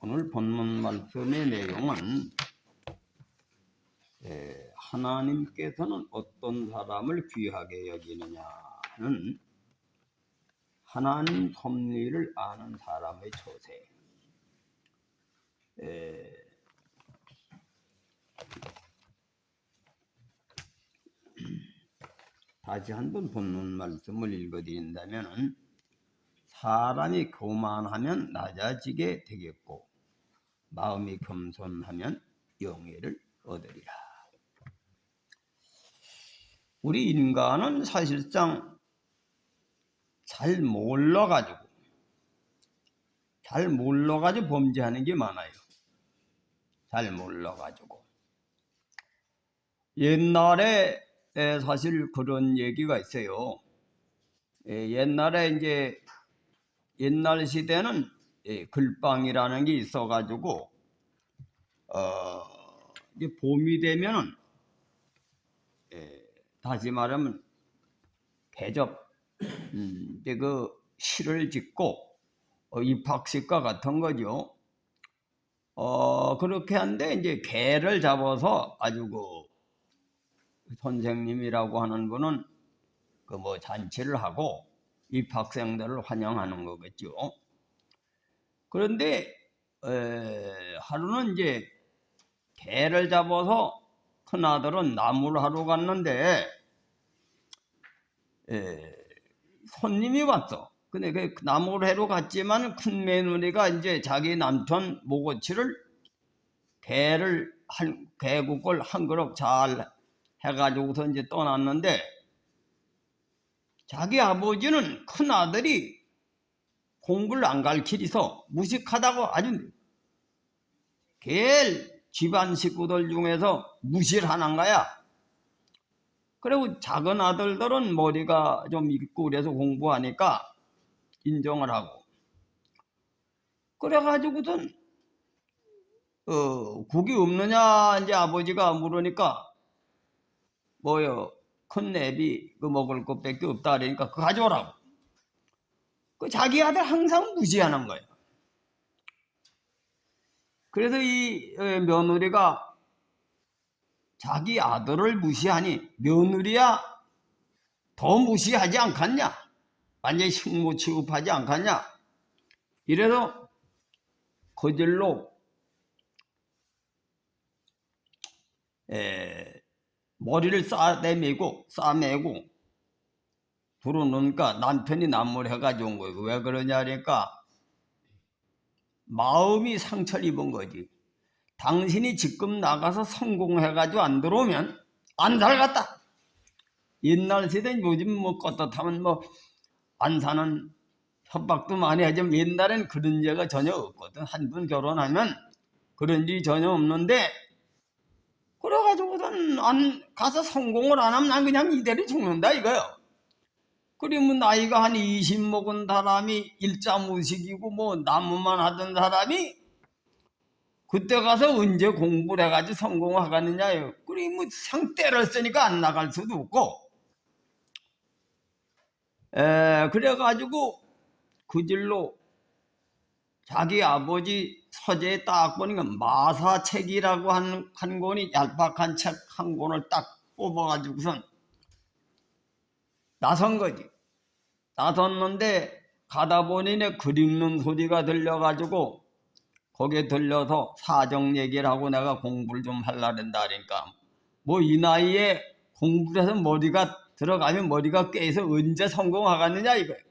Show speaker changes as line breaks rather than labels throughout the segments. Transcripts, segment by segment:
오늘 본문 말씀의 내용은 하나님께서는 어떤 사람을 귀하게 여기느냐는 하나님 섭리를 아는 사람의 처세. 다시 한번 본문 말씀을 읽어드린다면 사람이 교만하면 낮아지게 되겠고 마음이 겸손하면 영예를 얻으리라. 우리 인간은 사실상 잘 몰라가지고 범죄하는 게 많아요. 잘 몰라가지고. 옛날에 사실 그런 얘기가 있어요. 옛날에 이제 옛날 시대는 글방이라는 게 있어가지고 이제 봄이 되면은 다시 말하면 대접 이제 그 시를 짓고 입학식과 같은 거죠. 그렇게 한데 이제 개를 잡아서 아주 그 선생님이라고 하는 분은 그 뭐 잔치를 하고 입학생들을 환영하는 거겠죠. 그런데 하루는 이제 개를 잡아서 큰아들은 나무를 하러 갔는데 손님이 왔어. 근데 그 나무를 하러 갔지만 큰 며느리가 이제 자기 남편 모고치를 개국을 한 그릇 잘 해가지고서 이제 떠났는데 자기 아버지는 큰 아들이 공부를 안 가르치리서 무식하다고 아주 제일 집안 식구들 중에서 무시를 하는 거야. 그리고 작은 아들들은 머리가 좀 있고 그래서 공부하니까 인정을 하고. 그래가지고선 국이 없느냐 이제 아버지가 물으니까 뭐요 큰 애비 그 먹을 것밖에 없다 그러니까 그거 가져오라고. 그 자기 아들 항상 무시하는 거예요. 그래서 이 며느리가 자기 아들을 무시하니 며느리야 더 무시하지 않겠냐? 완전히 식모 취급하지 않겠냐? 이래서 거질로 머리를 싸매고 들어놓으니까 남편이 남몰 해가지고 온 거예요. 왜 그러냐 하니까 마음이 상처를 입은 거지. 당신이 지금 나가서 성공해가지고 안 들어오면 안 살겠다. 옛날 세대는 요즘 뭐 껐다 뭐 안 사는 협박도 많이 하지만 옛날엔 그런 죄가 전혀 없거든. 한 번 결혼하면 그런 일이 전혀 없는데 그래가지고선 안 가서 성공을 안 하면 난 그냥 이대로 죽는다 이거요. 그러면 나이가 한 20 먹은 사람이 일자무식이고 뭐 나무만 하던 사람이 그때 가서 언제 공부를 해가지고 성공하겠느냐요. 그리고 뭐 상대를 쓰니까 안 나갈 수도 없고. 그래가지고 그 질로 자기 아버지 서재에 딱 보니까 마사책이라고 한 권이 얄팍한 책 한 권을 딱 뽑아가지고선 나선 거지. 나섰는데 가다 보니 글 읽는 소리가 들려가지고 거기에 들려서 사정 얘기를 하고 내가 공부를 좀 하려고 한다 그러니까 뭐 이 나이에 공부를 해서 머리가 들어가면 머리가 깨서 언제 성공하겠느냐 이거예요.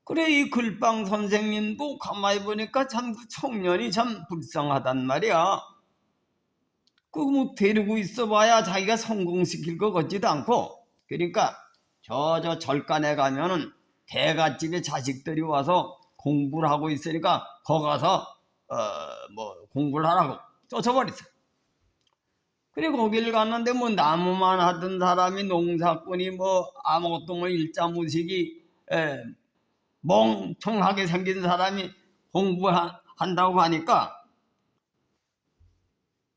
그래 이 글방 선생님도 가만히 보니까 참 그 청년이 참 불쌍하단 말이야. 그 뭐 데리고 있어봐야 자기가 성공시킬 것 같지도 않고. 그러니까 저 절간에 가면은 대갓집에 자식들이 와서 공부를 하고 있으니까 거기 가서 뭐 공부를 하라고 쫓아버렸어요. 그리고 거기를 갔는데 뭐 나무만 하던 사람이 농사꾼이 뭐 아무것도 뭐 일자무식이 멍청하게 생긴 사람이 공부한다고 하니까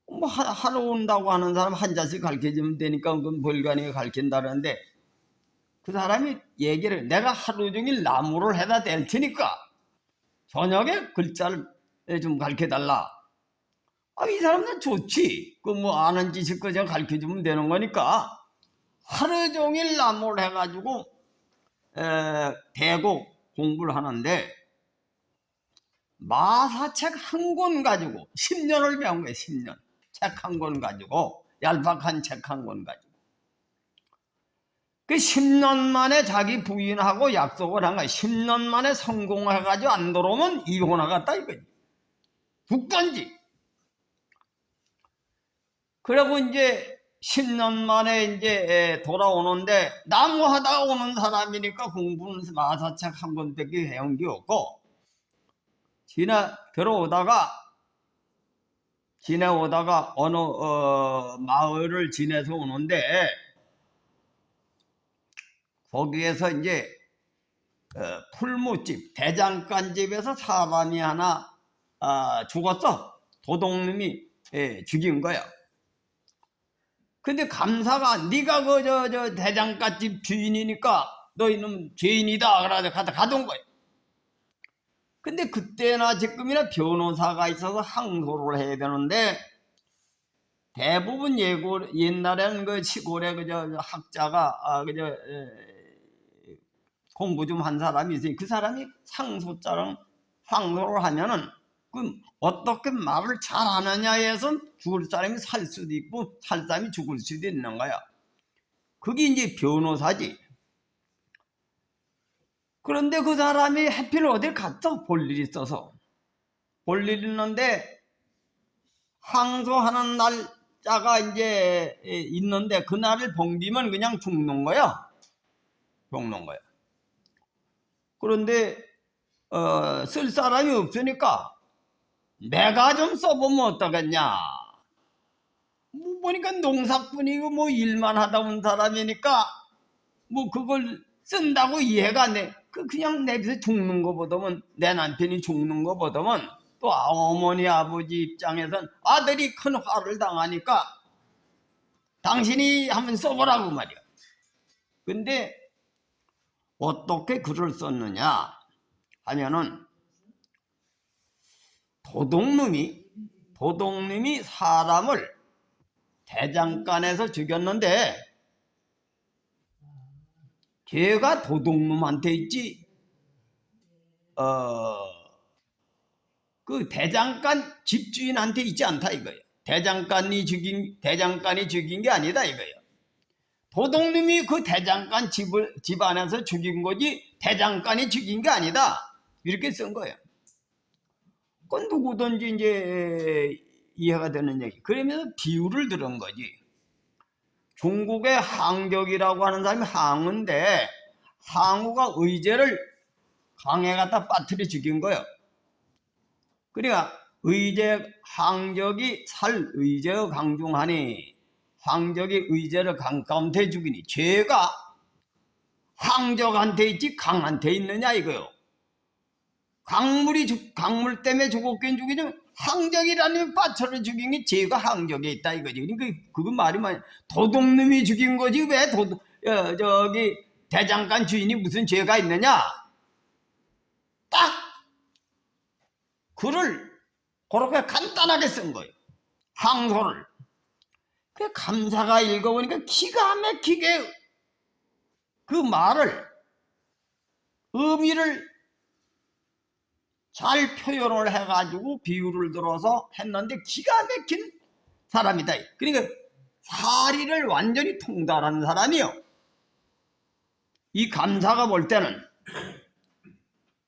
뭐 하러 온다고 하는 사람 한 자씩 가르쳐주면 되니까 그건 벌간이가 가르친다는데 그 사람이 얘기를 내가 하루 종일 나무를 해다 댈 테니까 저녁에 글자를 좀 가르쳐달라. 이 사람은 좋지. 그 뭐 아는 지식 그저 가르쳐주면 되는 거니까 하루 종일 나무를 해가지고 대고 공부를 하는데 마사책 한 권 가지고 10년을 배운 거예요. 10년. 책 한 권 가지고 얄팍한 책 한 권 가지고 그 10년 만에 자기 부인하고 약속을 한 거야. 10년 만에 성공해가지고 안 들어오면 이혼하겠다 이거지. 죽던지. 그리고 이제 10년 만에 이제 돌아오는데 나무하다가 오는 사람이니까 공부는 마사책 한 권밖에 해온 게 없고 지내오다가 어느 마을을 지내서 오는데 거기에서 이제 풀무집 대장간집에서 사람이 하나 죽었어. 도둑놈이 죽인 거야. 근데 감사가 네가 그 대장간집 주인이니까 너 이놈 죄인이다 그래서 가둔 거야. 근데 그때나 지금이나 변호사가 있어서 항소를 해야 되는데 대부분 옛날에는 그 시골에 학자가 공부 좀 한 사람이 있으니 그 사람이 상소자랑 항소를 하면은 그 어떻게 말을 잘하느냐에 서 죽을 사람이 살 수도 있고 살 사람이 죽을 수도 있는 거야. 그게 이제 변호사지. 그런데 그 사람이 하필 어딜 갔어. 볼 일이 있어서. 볼 일이 있는데 항소하는 날짜가 이제 있는데 그날을 봉기면 그냥 죽는 거야. 죽는 거야. 그런데 쓸 사람이 없으니까 내가 좀 써보면 어떠겠냐. 뭐 보니까 농사꾼이고 뭐 일만 하다 온 사람이니까 뭐 그걸 쓴다고 이해가 안 돼. 그냥 내비서 죽는 거보다는 내 남편이 죽는 거보다는 또 어머니 아버지 입장에선 아들이 큰 화를 당하니까 당신이 한번 써보라고 말이야. 근데 어떻게 글을 썼느냐 하면은 도둑놈이 사람을 대장간에서 죽였는데 걔가 도둑놈한테 있지 그 대장간 집주인한테 있지 않다 이거예요. 대장간이 죽인 게 아니다 이거예요. 도둑놈이 그 대장간 집 안에서 죽인 거지 대장간이 죽인 게 아니다 이렇게 쓴 거예요. 그건 누구든지 이제 이해가 되는 얘기. 그러면서 비유를 들은 거지. 중국의 항적이라고 하는 사람이 항우인데 항우가 의제를 강에 갖다 빠뜨려 죽인 거예요. 그러니까 항적이 살 의제의 강중하니 항적이 의제를 강가운데 죽이니 죄가 항적한테 있지 강한테 있느냐 이거요. 강물 때문에 죽었긴 죽이지 항적이라는 빠쳐를 죽인 게 죄가 항적에 있다 이거지. 그러니까 그거 말이 뭐야. 도둑놈이 죽인 거지 왜 저기 대장간 주인이 무슨 죄가 있느냐. 딱 글을 그렇게 간단하게 쓴 거예요. 항소를. 그 감사가 읽어보니까 기가 막히게 그 말을 의미를 잘 표현을 해가지고 비유를 들어서 했는데 기가 막힌 사람이다. 그러니까 사리를 완전히 통달하는 사람이요. 이 감사가 볼 때는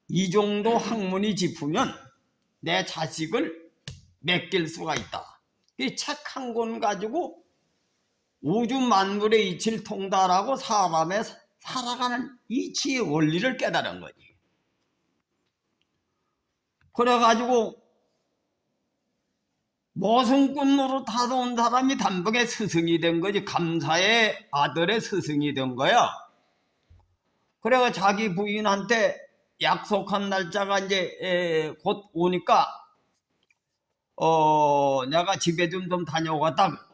이 정도 학문이 짚으면 내 자식을 맡길 수가 있다. 이 책 한 권 가지고 우주 만물의 이치를 통달하고 사람의 살아가는 이치의 원리를 깨달은 거지. 그래가지고 모성꾼 노릇하다 온 사람이 단복에 스승이 된 거지. 감사의 아들의 스승이 된 거야. 그래가 자기 부인한테 약속한 날짜가 이제 곧 오니까 내가 집에 좀 다녀오겠다.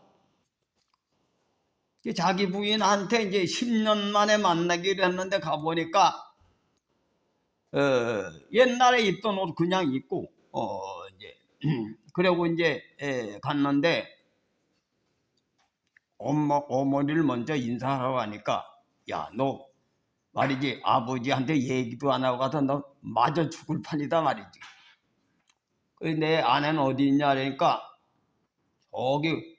자기 부인한테 이제 10년 만에 만나기로 했는데 가보니까 옛날에 입던 옷 그냥 입고 이제 그러고 이제 갔는데 어머니를 먼저 인사하러 가니까 야, 너 말이지 아버지한테 얘기도 안 하고 가서 너 맞아 죽을 판이다 말이지. 내 아내는 어디 있냐 그러니까 저기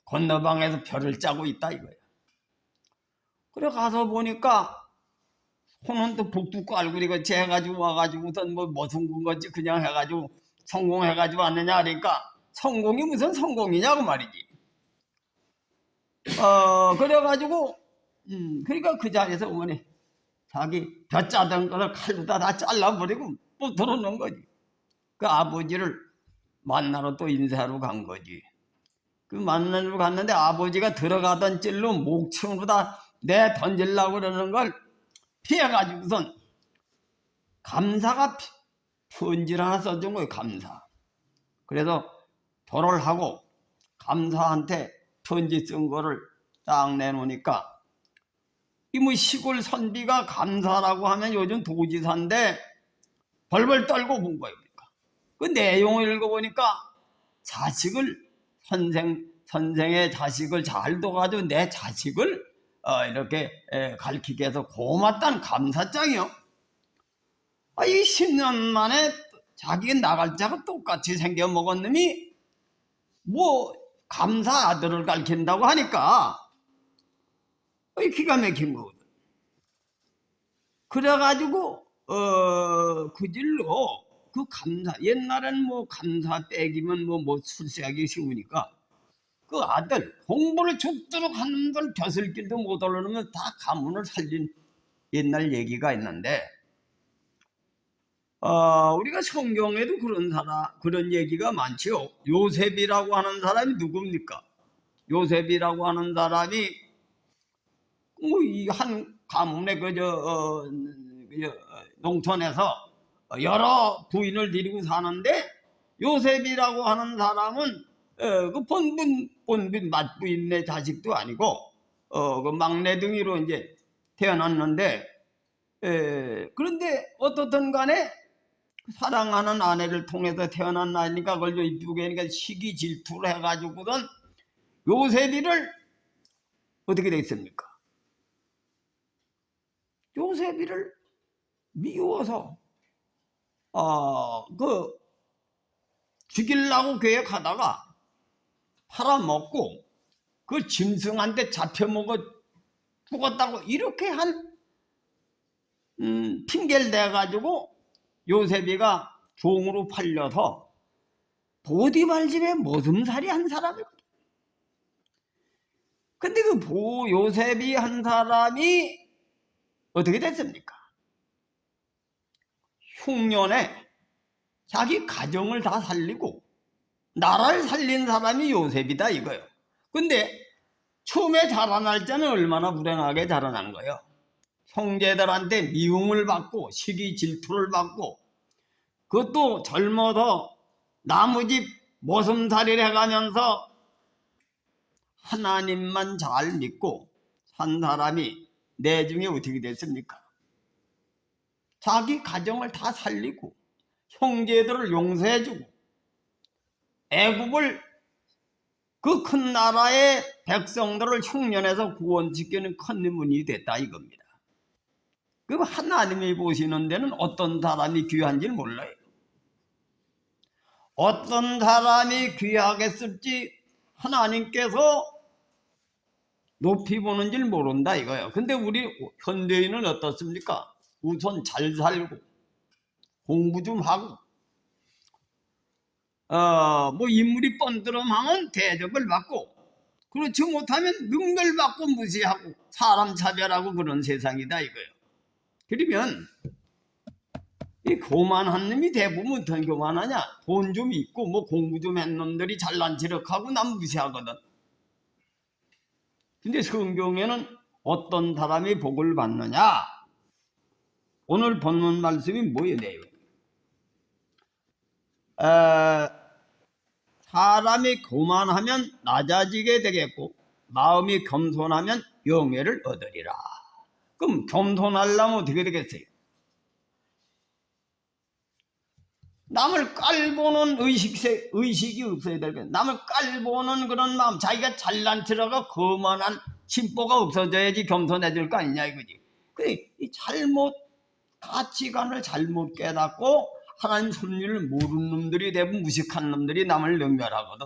건너방에서 별을 짜고 있다 이거야. 그래 가서 보니까 손은 또 북두 깔고 이거 재가지고 와가지고선 뭐 무슨 건지 그냥 해가지고 성공해가지고 왔느냐 그러니까 성공이 무슨 성공이냐고 말이지. 그래가지고 그러니까 그 자리에서 어머니 자기 벼 짜던 거를 칼로 다 잘라버리고 또 들어놓은 거지. 그 아버지를 만나러 또 인사하러 간 거지. 그 만나러 갔는데 아버지가 들어가던 찔로 목청으로 다 내 던지려고 그러는 걸 피해가지고선 감사가 편지를 하나 써준 거예요. 감사. 그래서 절을 하고 감사한테 편지 쓴 거를 딱 내놓으니까 이 뭐 시골 선비가 감사라고 하면 요즘 도지사인데 벌벌 떨고 본 거예요. 그 내용을 읽어보니까 자식을 선생의 자식을 잘 둬가지고 내 자식을 이렇게 가르치게 해서 고맙다는 감사장이요. 이 10년 만에 자기 나갈 자가 똑같이 생겨 먹은 놈이 뭐 감사 아들을 가르친다고 하니까 기가 막힌 거거든. 그래가지고 그 질로 그 감사 옛날엔 뭐 감사 빼기면 뭐 출세하기 쉬우니까 그 아들 공부를 죽도록 하는 걸 벼슬길도 못 올라오면 다 가문을 살린 옛날 얘기가 있는데 우리가 성경에도 그런 얘기가 많지요. 요셉이라고 하는 사람이 누굽니까? 요셉이라고 하는 사람이 뭐 이 한 가문의 농촌에서 여러 부인을 데리고 사는데 요셉이라고 하는 사람은 그 본분 맞부인네 자식도 아니고 그 막내둥이로 이제 태어났는데 그런데 어떻든 간에 사랑하는 아내를 통해서 태어난 아이니까 그걸 좀 이쁘게 하니까 시기 질투를 해가지고는 요셉이를 어떻게 됐습니까? 요셉이를 미워서 죽이려고 계획하다가 팔아먹고 그 짐승한테 잡혀먹어 죽었다고 이렇게 한 핑계를 대가지고 요셉이가 종으로 팔려서 보디발 집에 모슴살이 한 사람이거든. 근데 그 요셉이 한 사람이 어떻게 됐습니까? 흉년에 자기 가정을 다 살리고 나라를 살린 사람이 요셉이다 이거예요. 근데 처음에 자라날 때는 얼마나 불행하게 자라난 거예요. 형제들한테 미움을 받고 시기 질투를 받고 그것도 젊어서 나무집 모슴살이를 해가면서 하나님만 잘 믿고 산 사람이 내중에 어떻게 됐습니까? 자기 가정을 다 살리고 형제들을 용서해주고 애국을 그 큰 나라의 백성들을 흉년에서 구원시키는 큰 인물이 됐다 이겁니다. 그럼 하나님이 보시는 데는 어떤 사람이 귀한지 몰라요. 어떤 사람이 귀하겠을지 하나님께서 높이 보는 줄 모른다 이거예요. 근데 우리 현대인은 어떻습니까? 우선 잘 살고 공부 좀 하고 뭐 인물이 뻔드름하면 대접을 받고 그렇지 못하면 능멸받고 무시하고 사람 차별하고 그런 세상이다 이거예요. 그러면 이 교만한 놈이 대부분 어떤 교만하냐? 돈 좀 있고 뭐 공부 좀 한 놈들이 잘난 척하고 남 무시하거든. 근데 성경에는 어떤 사람이 복을 받느냐? 오늘 본문 말씀이 뭐예요? 사람이 교만하면 낮아지게 되겠고 마음이 겸손하면 영예를 얻으리라. 그럼 겸손하려면 어떻게 되겠어요? 남을 깔보는 의식이 없어야 될 거야. 남을 깔보는 그런 마음, 자기가 잘난 척하고 거만한 심보가 없어져야지 겸손해질 거 아니냐 이거지. 이 잘못 가치관을 잘못 깨닫고 하나님 섭리를 모르는 놈들이 대부분 무식한 놈들이 남을 능멸하거든.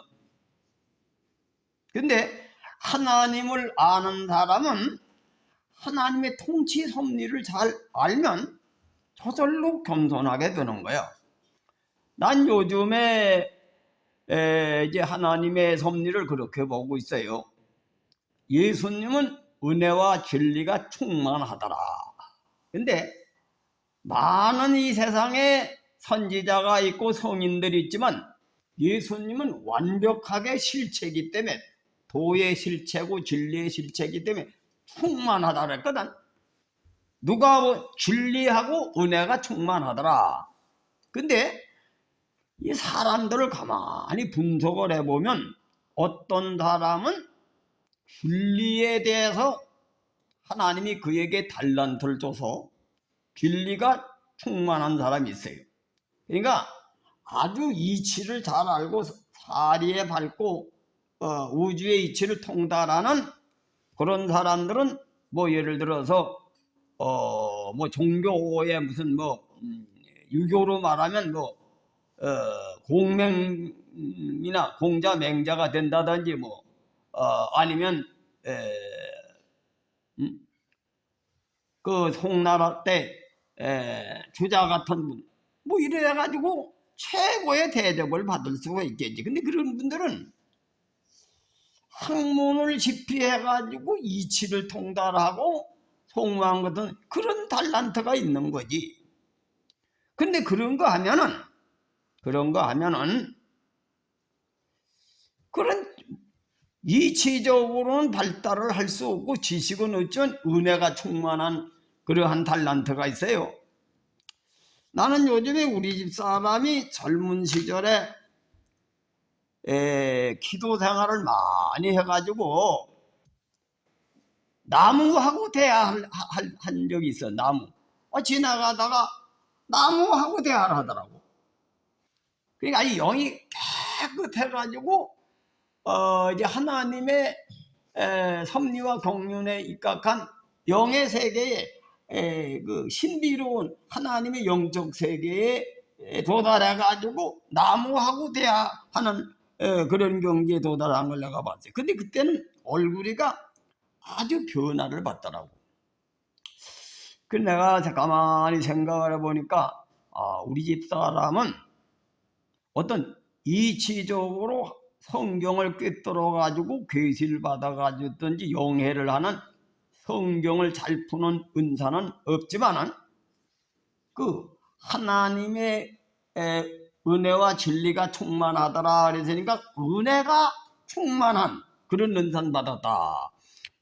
근데 하나님을 아는 사람은 하나님의 통치 섭리를 잘 알면 저절로 겸손하게 되는 거야. 난 요즘에 이제 하나님의 섭리를 그렇게 보고 있어요. 예수님은 은혜와 진리가 충만하더라. 근데 많은 이 세상에 선지자가 있고 성인들이 있지만 예수님은 완벽하게 실체이기 때문에, 도의 실체고 진리의 실체이기 때문에 충만하다 그랬거든. 누가 진리하고 은혜가 충만하더라. 근데 이 사람들을 가만히 분석을 해보면 어떤 사람은 진리에 대해서 하나님이 그에게 달란트를 줘서 진리가 충만한 사람이 있어요. 그러니까 아주 이치를 잘 알고 사리에 밝고 우주의 이치를 통달하는 그런 사람들은 뭐 예를 들어서 뭐 종교의 무슨 뭐 유교로 말하면 뭐 공명이나 공자 맹자가 된다든지 뭐 아니면 그 송나라 때 주자 같은 분 뭐 이래 가지고 최고의 대접을 받을 수가 있겠지. 근데 그런 분들은 학문을 집필해 가지고 이치를 통달하고 송무한 것은 그런 달란트가 있는 거지. 근데 그런 거 하면은 그런 이치적으로는 발달을 할 수 없고 지식은 어쩐 은혜가 충만한 그러한 달란트가 있어요. 나는 요즘에 우리 집 사람이 젊은 시절에 기도 생활을 많이 해가지고 나무하고 대화한 적이 있어. 나무. 지나가다가 나무하고 대화를 하더라고. 그러니까 이 영이 깨끗해가지고 이제 하나님의 섭리와 경륜에 입각한 영의 세계에 그 신비로운 하나님의 영적 세계에 도달해 가지고 나무하고 대화하는 그런 경지에 도달한 걸 내가 봤어요. 근데 그때는 얼굴이가 아주 변화를 받더라고. 그래서 내가 가만히 생각을 해보니까 우리 집 사람은 어떤 이치적으로 성경을 꿰뚫어 가지고 계시를 받아 가지고든지 영해를 하는 성경을 잘 푸는 은사는 없지만은 그 하나님의 은혜와 진리가 충만하더라 그랬으니까 은혜가 충만한 그런 은사를 받았다.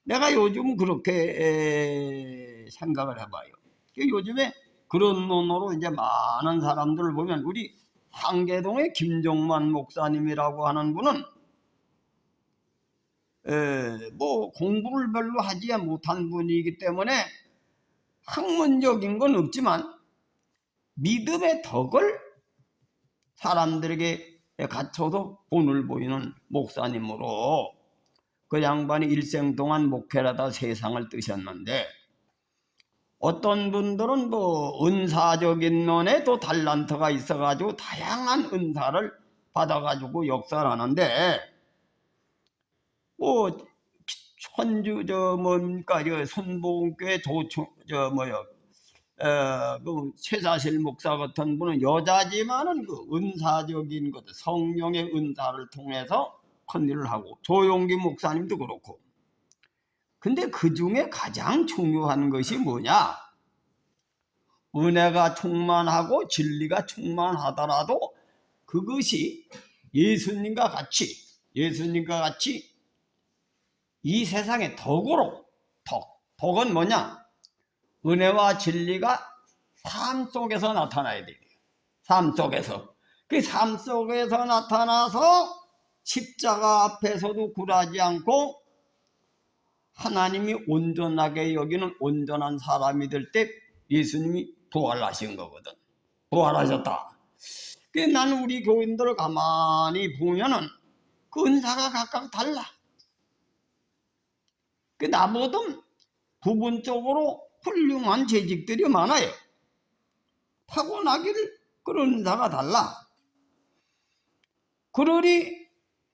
내가 요즘 그렇게 생각을 해봐요. 요즘에 그런 논어로 이제 많은 사람들을 보면 우리 상계동의 김종만 목사님이라고 하는 분은 뭐 공부를 별로 하지 못한 분이기 때문에 학문적인 건 없지만 믿음의 덕을 사람들에게 갖춰서 본을 보이는 목사님으로 그 양반이 일생 동안 목회를 하다 세상을 뜨셨는데, 어떤 분들은 뭐 은사적인 논에 또 달란트가 있어가지고 다양한 은사를 받아가지고 역사를 하는데, 뭐 천주 뭡니까 손보은교회 그 최사실 목사 같은 분은 여자지만은 그 은사적인 것, 성령의 은사를 통해서 컨일을 하고, 조용기 목사님도 그렇고. 근데 그 중에 가장 중요한 것이 뭐냐? 은혜가 충만하고 진리가 충만하더라도 그것이 예수님과 같이 이 세상의 덕은 뭐냐? 은혜와 진리가 삶 속에서 나타나야 돼요. 삶 속에서. 그 삶 속에서 나타나서 십자가 앞에서도 굴하지 않고 하나님이 온전하게 여기는 온전한 사람이 될 때 예수님이 부활하신 거거든. 부활하셨다. 나는 우리 교인들을 가만히 보면은 그 은사가 각각 달라. 나보다 부분적으로 훌륭한 재직들이 많아요. 타고나기를 그런 은사가 달라. 그러니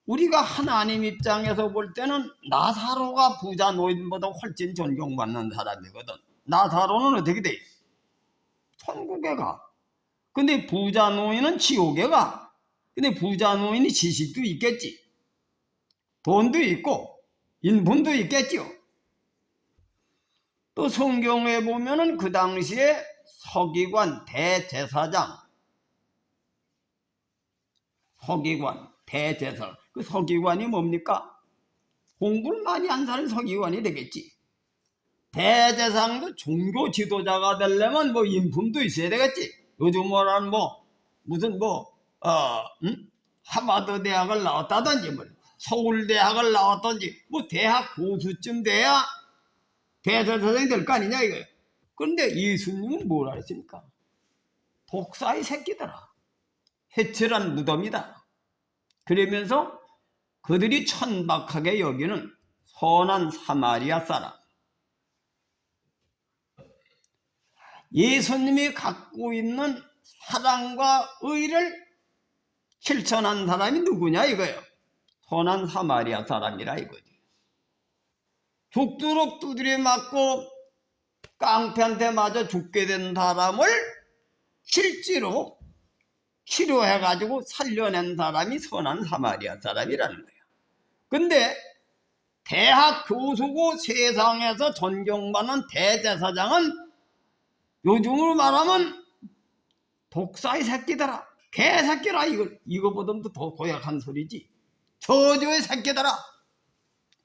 우리가 하나님 입장에서 볼 때는 나사로가 부자 노인보다 훨씬 존경받는 사람이거든. 나사로는 어떻게 돼? 천국에 가. 근데 부자 노인은 지옥에 가. 근데 부자 노인이 지식도 있겠지. 돈도 있고 인품도 있겠지요. 또 성경에 보면은 그 당시에 서기관, 대제사장, 서기관, 대제사장. 그 서기관이 뭡니까? 공부를 많이 한 사람이 서기관이 되겠지. 대제사장도 종교 지도자가 되려면 뭐 인품도 있어야 되겠지. 요즘 뭐라는 무슨 하버드 대학을 나왔다든지 서울 대학을 나왔든지 대학 교수쯤 돼야 대제사장이 될 거 아니냐 이거예요. 그런데 예수님은 뭐라 했습니까? 독사의 새끼들아, 해칠한 무덤이다. 그러면서 그들이 천박하게 여기는 선한 사마리아 사람, 예수님이 갖고 있는 사랑과 의를 실천한 사람이 누구냐 이거예요. 선한 사마리아 사람이라 이거지. 죽도록 두드려 맞고 깡패한테 맞아 죽게 된 사람을 실제로 치료해가지고 살려낸 사람이 선한 사마리아 사람이라는 거예요. 근데 대학 교수고 세상에서 존경받는 대제사장은 요즘으로 말하면 독사의 새끼들아, 개새끼라. 이거보다도 더 고약한 소리지. 저주의 새끼들아.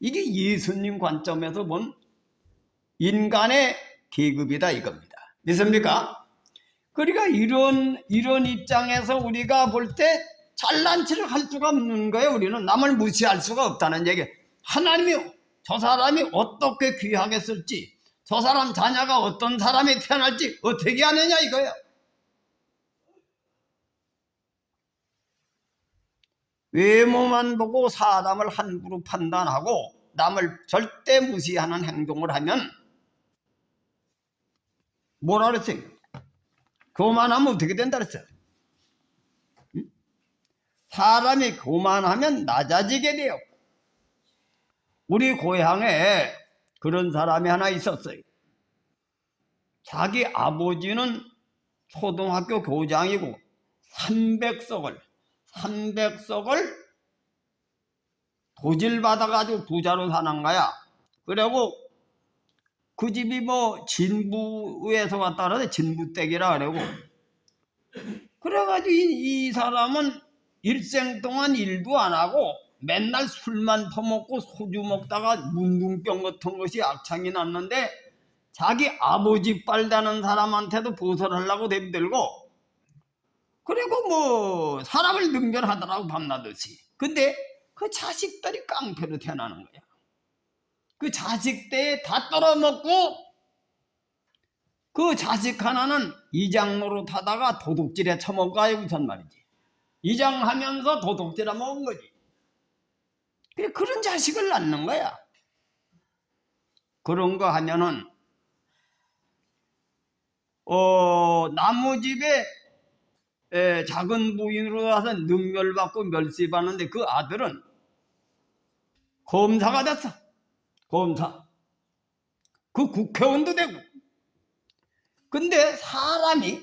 이게 예수님 관점에서 본 인간의 계급이다 이겁니다. 믿습니까? 그러니까 이런 입장에서 우리가 볼 때 잘난 체를 할 수가 없는 거예요. 우리는 남을 무시할 수가 없다는 얘기. 하나님이 저 사람이 어떻게 귀하게 쓸지, 저 사람 자녀가 어떤 사람이 태어날지 어떻게 하느냐 이거예요. 외모만 보고 사람을 함부로 판단하고 남을 절대 무시하는 행동을 하면 뭐라 그랬어요? 교만하면 어떻게 된다 그랬어요? 사람이 교만하면 낮아지게 돼요. 우리 고향에 그런 사람이 하나 있었어요. 자기 아버지는 초등학교 교장이고 300석을 도질 받아가지고 부자로 사는 거야. 그리고 그 집이 진부에서 왔다 그러는데 진부댁이라 그러고. 그래가지고 이 사람은 일생 동안 일도 안 하고 맨날 술만 퍼먹고 소주 먹다가 문둥병 같은 것이 악창이 났는데 자기 아버지 빨다는 사람한테도 보살하려고 대들고 그리고 사람을 능멸하더라고 밤낮없이. 근데 그 자식들이 깡패로 태어나는 거야. 그 자식 때에 다 떨어먹고 그 자식 하나는 이장 노릇하다가 도둑질에 처먹어요 우선 말이지. 이장하면서 도둑질해 먹은 거지. 그런 자식을 낳는 거야. 그런 거 하면은 나무집에 작은 부인으로 와서 능멸받고 멸시받는데 그 아들은 검사가 됐어. 검사. 그 국회의원도 되고. 근데 사람이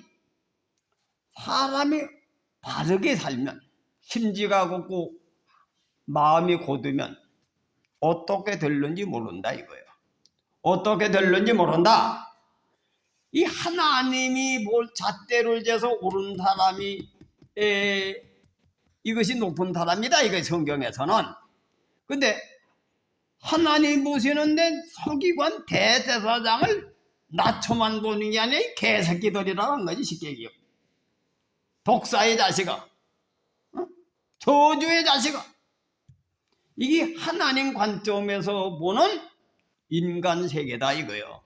바르게 살면, 심지가 곱고 마음이 고두면 어떻게 될는지 모른다 이거예요. 어떻게 될는지 모른다. 이 하나님이 잣대를 재서 오른 사람이 이것이 높은 사람이다 이거 성경에서는. 근데 하나님 보시는데 서기관 대제사장을 낮춰만 보는 게 아니라 개새끼들이라는 거지. 쉽게 얘기해. 독사의 자식아, 저주의 자식아. 이게 하나님 관점에서 보는 인간 세계다 이거예요.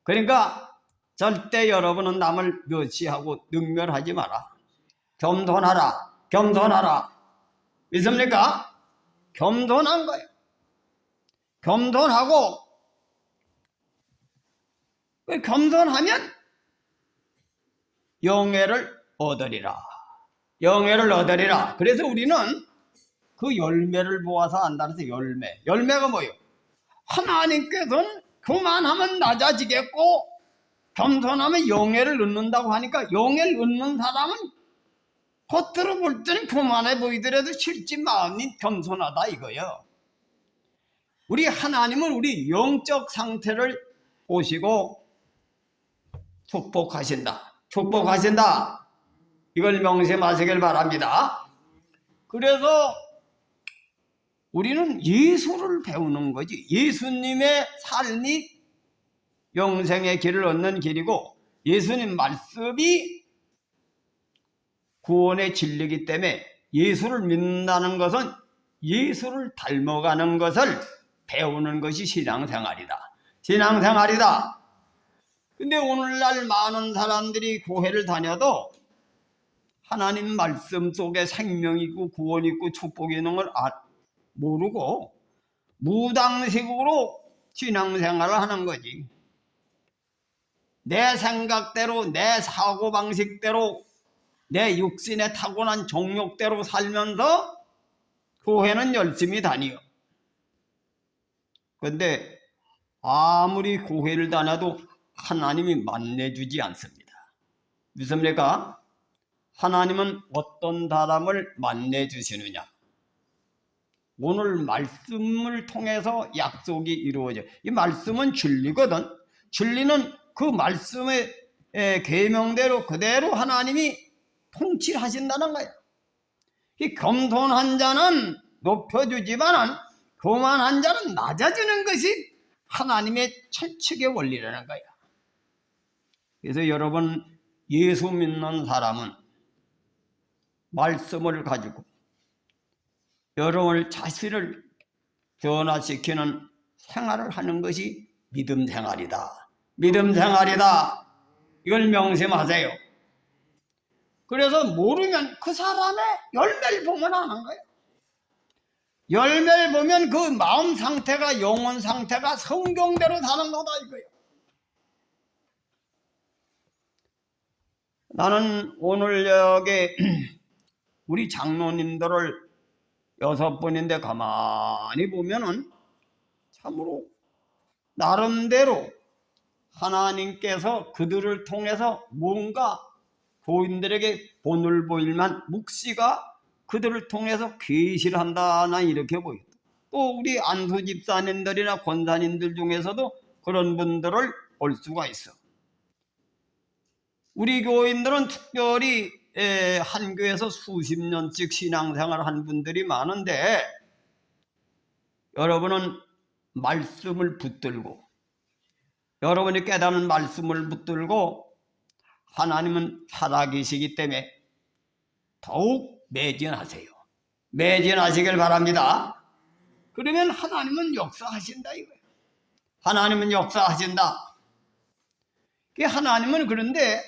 그러니까 절대 여러분은 남을 멸시하고 능멸하지 마라. 겸손하라. 겸손하라. 믿습니까? 겸손한 거예요. 겸손하고, 겸손하면 영예를 얻으리라. 영예를 얻으리라. 그래서 우리는 그 열매를 보아서 안다. 그래서 열매. 열매가 뭐예요? 하나님께서는 그만하면 낮아지겠고 겸손하면 영예를 얻는다고 하니까 영예를 얻는 사람은 겉으로 볼 때는 그만해 보이더라도 실제 마음이 겸손하다 이거예요. 우리 하나님은 우리 영적 상태를 보시고 축복하신다. 축복하신다. 이걸 명심하시길 바랍니다. 그래서 우리는 예수를 배우는 거지. 예수님의 삶이 영생의 길을 얻는 길이고 예수님 말씀이 구원의 진리이기 때문에 예수를 믿는다는 것은 예수를 닮아가는 것을 배우는 것이 신앙생활이다. 신앙생활이다. 근데 오늘날 많은 사람들이 교회를 다녀도 하나님 말씀 속에 생명이 있고 구원이 있고 축복이 있는 걸 모르고 무당식으로 신앙생활을 하는 거지. 내 생각대로 내 사고방식대로 내 육신에 타고난 정욕대로 살면서 교회는 열심히 다녀. 근데 아무리 교회를 다녀도 하나님이 만나주지 않습니다. 믿습니까? 하나님은 어떤 사람을 만나주시느냐? 오늘 말씀을 통해서 약속이 이루어져요. 이 말씀은 진리거든. 진리는 그 말씀의 계명대로 그대로 하나님이 통치하신다는 거예요. 이 겸손한 자는 높여주지만 교만한 자는 낮아지는 것이 하나님의 철칙의 원리라는 거예요. 그래서 여러분 예수 믿는 사람은 말씀을 가지고 여러분 자신을 변화시키는 생활을 하는 것이 믿음 생활이다. 믿음 생활이다. 이걸 명심하세요. 그래서 모르면 그 사람의 열매를 보면 아는 거예요. 열매를 보면 그 마음 상태가 영혼 상태가 성경대로 사는 거다 이거예요. 나는 오늘 여기 우리 장로님들을 6분인데 가만히 보면은 참으로 나름대로 하나님께서 그들을 통해서 뭔가 교인들에게 본을 보일만 묵시가 그들을 통해서 계시를 한다. 나 이렇게 보여요. 또 우리 안수 집사님들이나 권사님들 중에서도 그런 분들을 볼 수가 있어. 우리 교인들은 특별히 한 교회에서 수십 년씩 신앙생활을 한 분들이 많은데 여러분은 말씀을 붙들고 여러분이 깨닫는 말씀을 붙들고 하나님은 살아계시기 때문에 더욱 매진하세요. 매진하시길 바랍니다. 그러면 하나님은 역사하신다 이거예요. 하나님은 역사하신다. 하나님은 그런데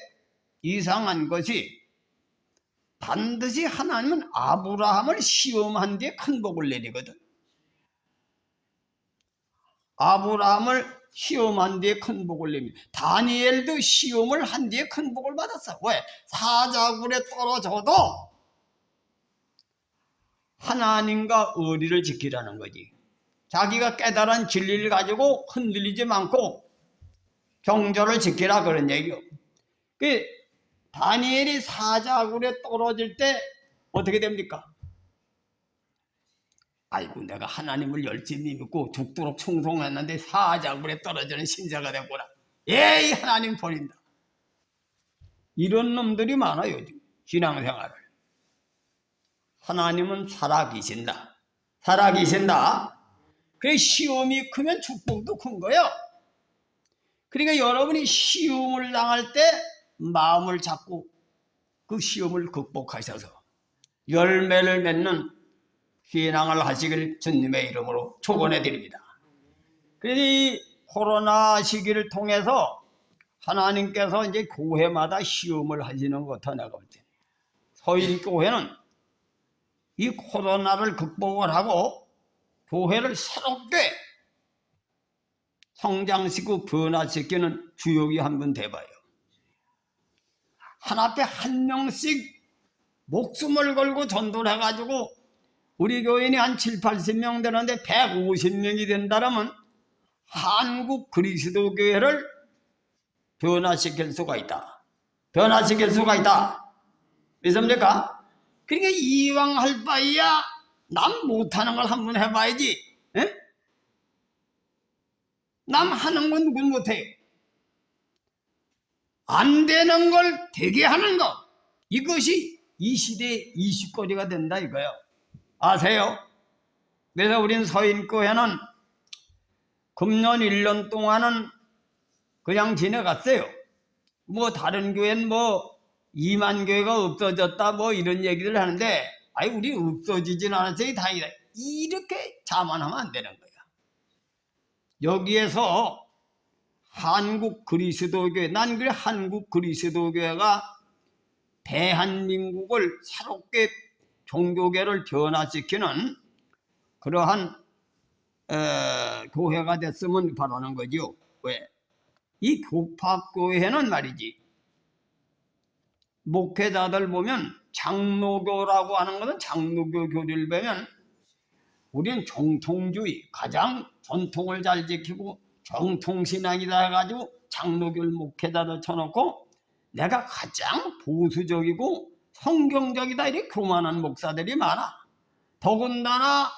이상한 것이 반드시 하나님은 아브라함을 시험한 뒤에 큰 복을 내리거든. 아브라함을 시험한 뒤에 큰 복을 냅니다. 다니엘도 시험을 한 뒤에 큰 복을 받았어. 왜? 사자굴에 떨어져도 하나님과 의리를 지키라는 거지. 자기가 깨달은 진리를 가지고 흔들리지 않고 경절을 지키라 그런 얘기요. 다니엘이 사자굴에 떨어질 때 어떻게 됩니까? 아이고 내가 하나님을 열심히 믿고 죽도록 충성했는데 사자굴에 떨어지는 신자가 됐구나. 에이 하나님 버린다. 이런 놈들이 많아요 요즘 신앙생활을. 하나님은 살아계신다. 살아계신다. 그래 시험이 크면 축복도 큰 거예요. 그러니까 여러분이 시험을 당할 때 마음을 잡고 그 시험을 극복하셔서 열매를 맺는 신앙을 하시길 주님의 이름으로 축원해 드립니다. 그래서 이 코로나 시기를 통해서 하나님께서 이제 교회마다 시험을 하시는 것 같아 내가 볼 때. 서인교회는 이 코로나를 극복을 하고 교회를 새롭게 성장시키고 변화시키는 주역이 한 분 돼봐요. 한 앞에 한 명씩 목숨을 걸고 전도를 해가지고 우리 교인이 한 7, 80명 되는데 150명이 된다면 한국 그리스도교회를 변화시킬 수가 있다. 변화시킬 수가 있다. 믿습니까? 그러니까 이왕 할 바에야 남 못하는 걸 한번 해봐야지. 에? 남 하는 건 누군 못해. 안 되는 걸 되게 하는 것, 이것이 이 시대의 이슈거리가 된다 이거예요. 아세요? 그래서 우린 서인교회는 금년 1년 동안은 그냥 지내갔어요. 뭐 다른 교회는 뭐 2만 교회가 없어졌다 뭐 이런 얘기를 하는데, 아이 우리 없어지진 않았어요. 다행이다. 이렇게 자만하면 안 되는 거야. 여기에서 한국 그리스도교회, 난 그래 한국 그리스도교회가 대한민국을 새롭게 종교계를 변화시키는 그러한 교회가 됐으면 바라는 거죠. 왜? 이 교파교회는 말이지, 목회자들 보면 장로교라고 하는 것은 장로교 교리를 보면 우리는 정통주의, 가장 전통을 잘 지키고 정통신앙이다 해가지고 장로교를 목회자로 쳐놓고 내가 가장 보수적이고 성경적이다 이렇게 교만한 목사들이 많아. 더군다나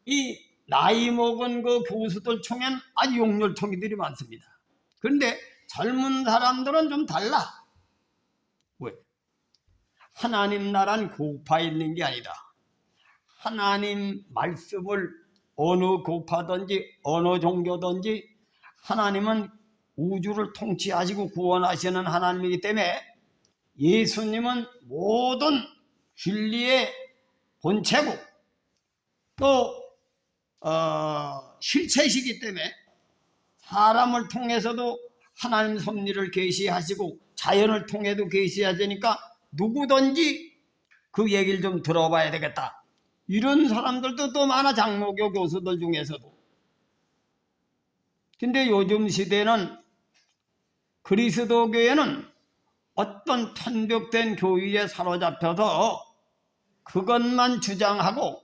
이 나이 먹은 그 교수들 중엔 아주 용렬통이들이 많습니다. 그런데 젊은 사람들은 좀 달라. 왜? 하나님 나라는 교파에 있는 게 아니다. 하나님 말씀을 어느 교파든지 어느 종교든지 하나님은 우주를 통치하시고 구원하시는 하나님이기 때문에 예수님은 모든 진리의 본체고 또 실체이시기 때문에 사람을 통해서도 하나님 섭리를 계시하시고 자연을 통해도 계시하시니까 누구든지 그 얘기를 좀 들어봐야 되겠다. 이런 사람들도 또 많아, 장로교 교수들 중에서도. 근데 요즘 시대는 그리스도교회는 어떤 편벽된 교리에 사로잡혀서 그것만 주장하고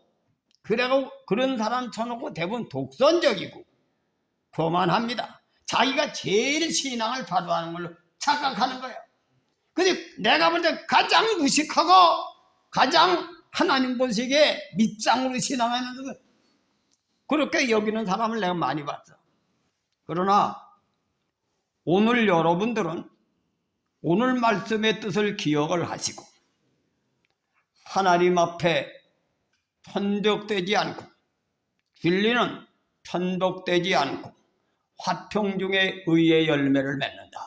그래고 그런 사람 쳐놓고 대부분 독선적이고 교만합니다. 자기가 제일 신앙을 발휘하는 걸로 착각하는 거예요. 근데 내가 볼 때 가장 무식하고 가장 하나님 보시기에 밑장으로 신앙하는 그렇게 여기는 사람을 내가 많이 봤어. 그러나 오늘 여러분들은 오늘 말씀의 뜻을 기억을 하시고 하나님 앞에 편벽되지 않고 진리는 편벽되지 않고 화평 중에 의의 열매를 맺는다.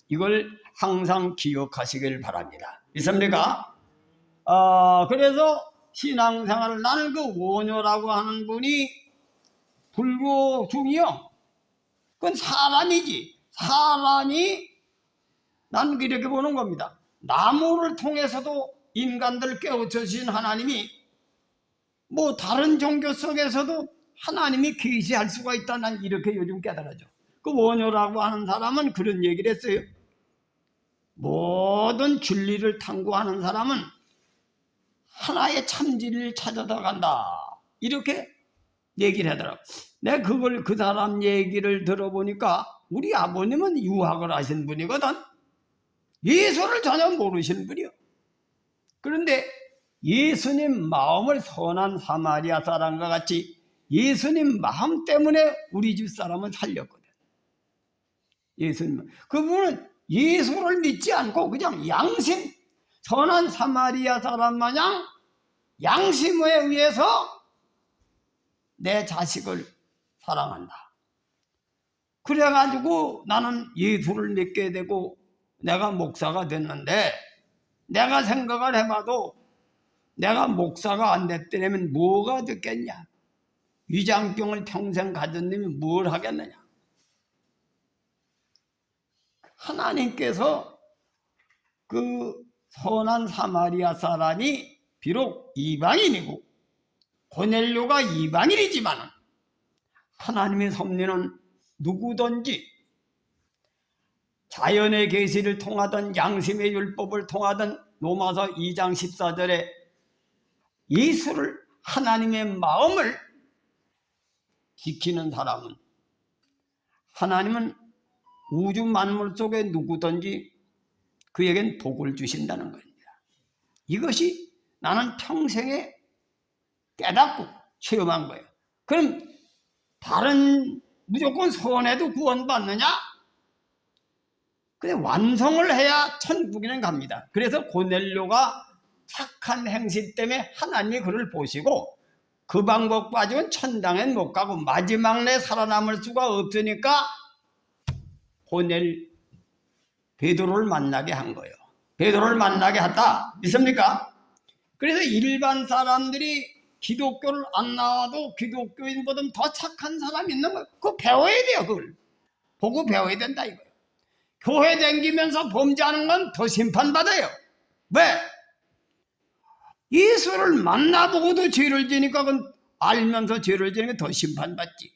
이걸 항상 기억하시길 바랍니다. 있습니까? 그래서 신앙생활을, 나는 그 원효라고 하는 분이 불교 중이요. 그건 사람이지. 사람이 난 이렇게 보는 겁니다. 나무를 통해서도 인간들 깨우쳐주신 하나님이 뭐 다른 종교 속에서도 하나님이 계시할 수가 있다. 난 이렇게 요즘 깨달아져. 그 원효라고 하는 사람은 그런 얘기를 했어요. 모든 진리를 탐구하는 사람은 하나의 참 진리를 찾아다 간다. 이렇게 얘기를 하더라고. 내가 그걸 그 사람 얘기를 들어보니까 우리 아버님은 유학을 하신 분이거든. 예수를 전혀 모르시는 분이요. 그런데 예수님 마음을 선한 사마리아 사람과 같이 예수님 마음 때문에 우리 집 사람은 살렸거든. 예수님. 그분은 예수를 믿지 않고 그냥 양심, 선한 사마리아 사람 마냥 양심에 의해서 내 자식을 사랑한다. 그래가지고 나는 예수를 믿게 되고 내가 목사가 됐는데, 내가 생각을 해봐도 내가 목사가 안 됐더라면 뭐가 됐겠냐. 위장병을 평생 가진 놈이 뭘 하겠느냐. 하나님께서 그 선한 사마리아 사람이 비록 이방인이고 고넬료가 이방인이지만 하나님의 섭리는 누구든지 자연의 계시를 통하던 양심의 율법을 통하던 로마서 2장 14절에 예수를 하나님의 마음을 지키는 사람은 하나님은 우주 만물 속에 누구든지 그에겐 복을 주신다는 겁니다. 이것이 나는 평생에 깨닫고 체험한 거예요. 그럼 다른 무조건 선해도 구원받느냐? 근데 완성을 해야 천국에는 갑니다. 그래서 고넬료가 착한 행실 때문에 하나님이 그를 보시고 그 방법 빠지면 천당엔 못 가고 마지막 내 살아남을 수가 없으니까 베드로를 만나게 한 거예요. 베드로를 만나게 했다. 믿습니까? 그래서 일반 사람들이 기독교를 안 나와도 기독교인보다 더 착한 사람이 있는 거예요. 그거 배워야 돼요. 그걸 보고 배워야 된다 이거예요. 교회 다니면서 범죄하는 건 더 심판받아요. 왜? 예수를 만나보고도 죄를 지니까 그건 알면서 죄를 지니까 더 심판받지.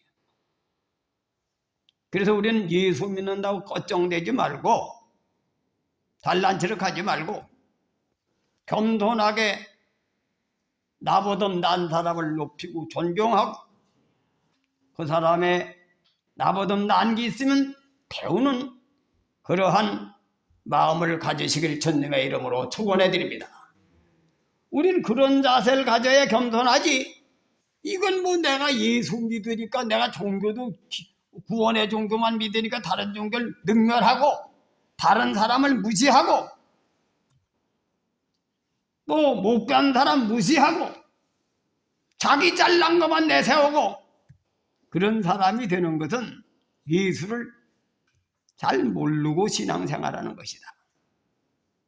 그래서 우리는 예수 믿는다고 걱정되지 말고 잘난 척을 하지 말고 겸손하게 나보다 난 사람을 높이고 존경하고 그 사람의 나보다 난 게 있으면 배우는 그러한 마음을 가지시길 주님의 이름으로 축원해 드립니다. 우리는 그런 자세를 가져야 겸손하지. 이건 뭐 내가 예수 믿으니까 내가 종교도 구원의 종교만 믿으니까 다른 종교를 능멸하고 다른 사람을 무시하고 또 못 간 사람 무시하고 자기 잘난 것만 내세우고 그런 사람이 되는 것은 예수를 잘 모르고 신앙생활하는 것이다.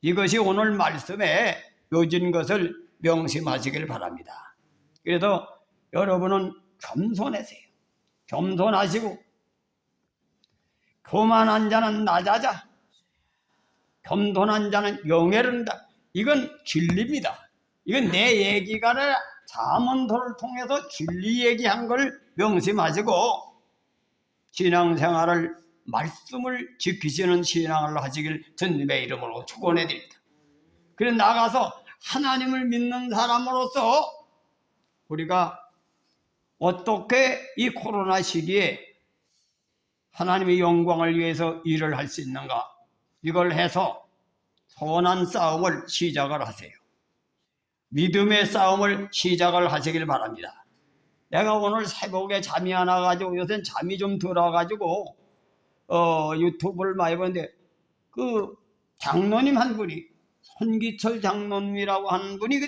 이것이 오늘 말씀에 요진 것을 명심하시길 바랍니다. 그래서 여러분은 겸손하세요. 겸손하시고 교만한 자는 낮아자 겸손한 자는 영예른다. 이건 진리입니다. 이건 내 얘기가 아니라 잠언도를 통해서 진리 얘기한 걸 명심하시고 신앙생활을 말씀을 지키시는 신앙을 하시길 주님의 이름으로 축원해 드립니다. 그래서 나가서 하나님을 믿는 사람으로서 우리가 어떻게 이 코로나 시기에 하나님의 영광을 위해서 일을 할 수 있는가, 이걸 해서 선한 싸움을 시작을 하세요. 믿음의 싸움을 시작을 하시길 바랍니다. 내가 오늘 새벽에 잠이 안 와가지고 요새 잠이 좀 들어가지고 유튜브를 많이 보는데 그 장로님 한 분이 손기철 장로님이라고 하는 분이 그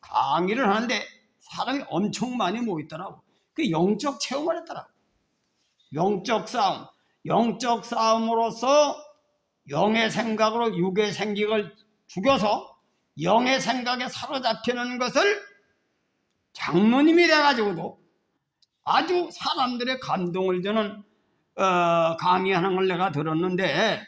강의를 하는데 사람이 엄청 많이 모이더라고. 그 영적 체험을 했더라고. 영적 싸움, 영적 싸움으로서 영의 생각으로 육의 생각을 죽여서 영의 생각에 사로잡히는 것을 장로님이 돼가지고도 아주 사람들의 감동을 주는 강의하는 걸 내가 들었는데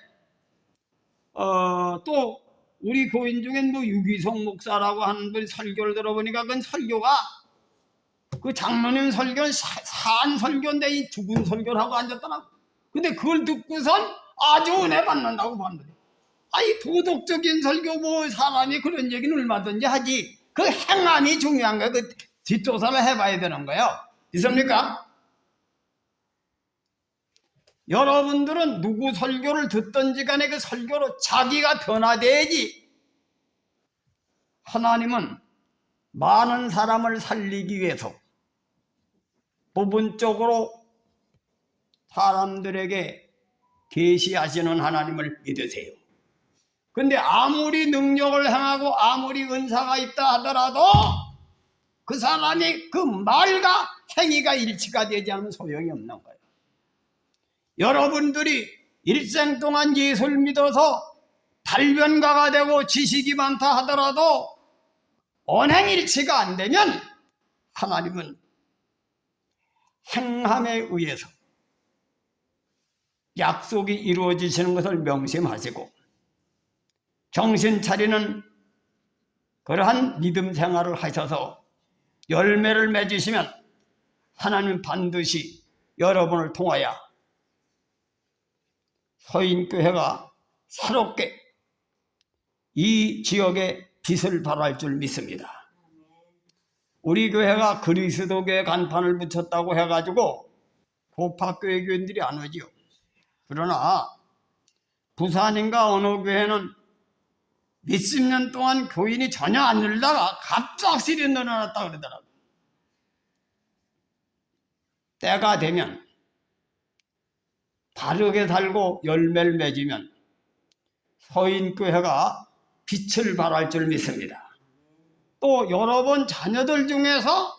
또 우리 교인 중엔 뭐 유기성 목사라고 하는 분이 설교를 들어보니까 그 설교가 그 장로님 설교는 산 설교인데 이 죽은 설교를 하고 앉았더라고. 근데 그걸 듣고선 아주 은혜 받는다고 봤는데 아이 도덕적인 설교 뭐 사람이 그런 얘기는 얼마든지 하지 그 행함이 중요한 거야. 그 뒷조사를 해봐야 되는 거예요. 있습니까? 여러분들은 누구 설교를 듣든지 간에 그 설교로 자기가 변화돼야지. 하나님은 많은 사람을 살리기 위해서 부분적으로 사람들에게 계시하시는 하나님을 믿으세요. 근데 아무리 능력을 행하고 아무리 은사가 있다 하더라도 그 사람이 그 말과 행위가 일치가 되지 않으면 소용이 없는 거예요. 여러분들이 일생 동안 예수를 믿어서 달변가가 되고 지식이 많다 하더라도 언행일치가 안 되면 하나님은 행함에 의해서 약속이 이루어지시는 것을 명심하시고 정신 차리는 그러한 믿음 생활을 하셔서 열매를 맺으시면 하나님 반드시 여러분을 통하여 서인교회가 새롭게 이 지역에 빛을 발할 줄 믿습니다. 우리 교회가 그리스도교회 간판을 붙였다고 해가지고 고팍교회 교인들이 안 오지요. 그러나 부산인가 어느 교회는 몇십 년 동안 교인이 전혀 안 늘다가 갑작스레 늘어났다 그러더라고요. 때가 되면 바르게 살고 열매를 맺으면 서인교회가 빛을 발할 줄 믿습니다. 또 여러분 자녀들 중에서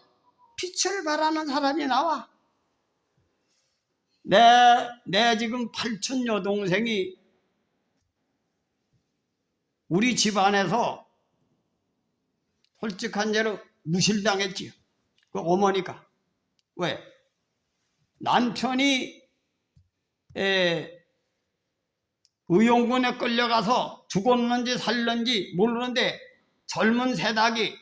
빛을 발하는 사람이 나와. 내 지금 8촌 여동생이 우리 집안에서 솔직한 대로 무실당했지요. 그 어머니가. 왜? 남편이 의용군에 끌려가서 죽었는지 살는지 모르는데 젊은 세닥이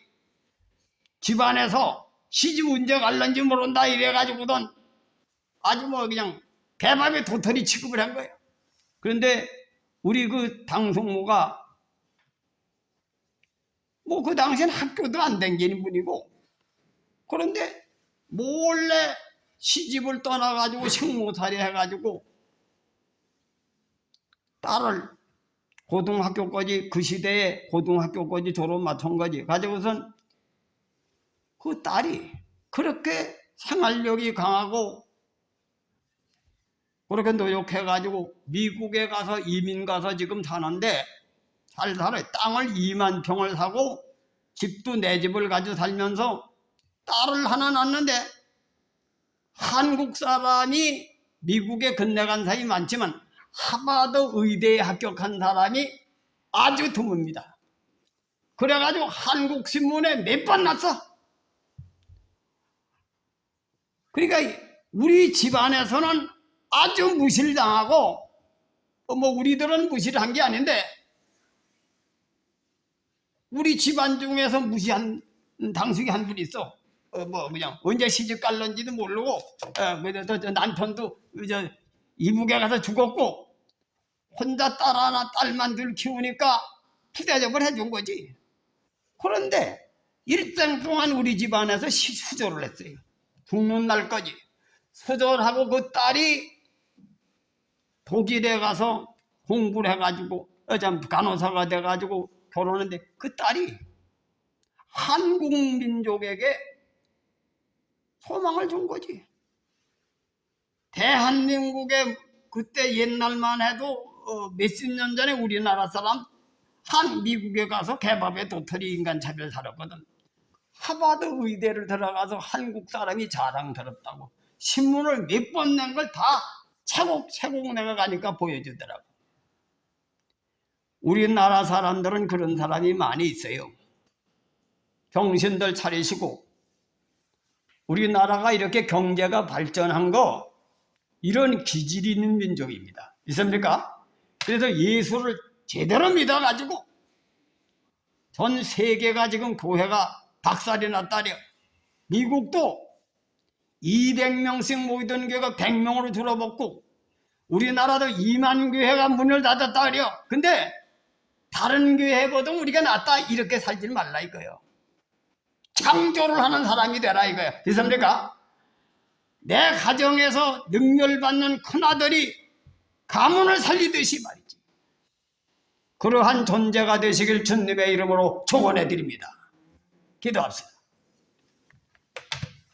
집안에서 시집 언제 갈는지 모른다 이래가지고는 아주 뭐 그냥 개밥에 도토리 취급을 한 거예요. 그런데 우리 그 당숙모가 뭐 그 당시엔 학교도 안 다니는 분이고, 그런데 몰래 시집을 떠나가지고 식모살이 해가지고 딸을 고등학교까지, 그 시대에 고등학교까지 졸업 마친 거지. 가지고선 그 딸이 그렇게 생활력이 강하고 그렇게 노력해가지고 미국에 가서 이민 가서 지금 사는데 잘 살아요. 땅을 2만 평을 사고 집도 내 집을 가지고 살면서 딸을 하나 낳는데, 한국 사람이 미국에 건너간 사람이 많지만 하버드 의대에 합격한 사람이 아주 드뭅니다. 그래가지고 한국 신문에 몇 번 났어. 그러니까 우리 집안에서는 아주 무실당하고, 뭐 우리들은 무실한 게 아닌데 우리 집안 중에서 무시한 당숙이 한 분 있어. 뭐 그냥 언제 시집 갈는지도 모르고, 남편도 이북에 가서 죽었고 혼자 딸 하나 딸만 둘 키우니까 부대접을 해준 거지. 그런데 일생 동안 우리 집안에서 수조를 했어요. 죽는 날까지 수조하고 그 딸이 독일에 가서 공부를 해가지고 간호사가 돼가지고 결혼했는데 그 딸이 한국 민족에게 소망을 준 거지. 대한민국에 그때 옛날만 해도 몇십 년 전에 우리나라 사람 미국에 가서 개밥에 도토리 인간 차별 살았거든. 하버드 의대를 들어가서 한국 사람이 자랑스럽다고 신문을 몇 번 낸 걸 다 차곡차곡 내가 가니까 보여주더라고. 우리나라 사람들은 그런 사람이 많이 있어요. 정신들 차리시고, 우리나라가 이렇게 경제가 발전한 거 이런 기질이 있는 민족입니다. 있습니까? 그래서 예수를 제대로 믿어가지고 전 세계가 지금 교회가 박살이 났다려. 미국도 200명씩 모이던 교회가 100명으로 줄어먹고, 우리나라도 2만 교회가 문을 닫았다려. 근데 다른 교회보다 우리가 낫다 이렇게 살지 말라 이거예요. 창조를 하는 사람이 되라 이거예요. 있습니까? 내 가정에서 능멸받는 큰아들이 가문을 살리듯이 말이지. 그러한 존재가 되시길 주님의 이름으로 축원해 드립니다. 기도합시다.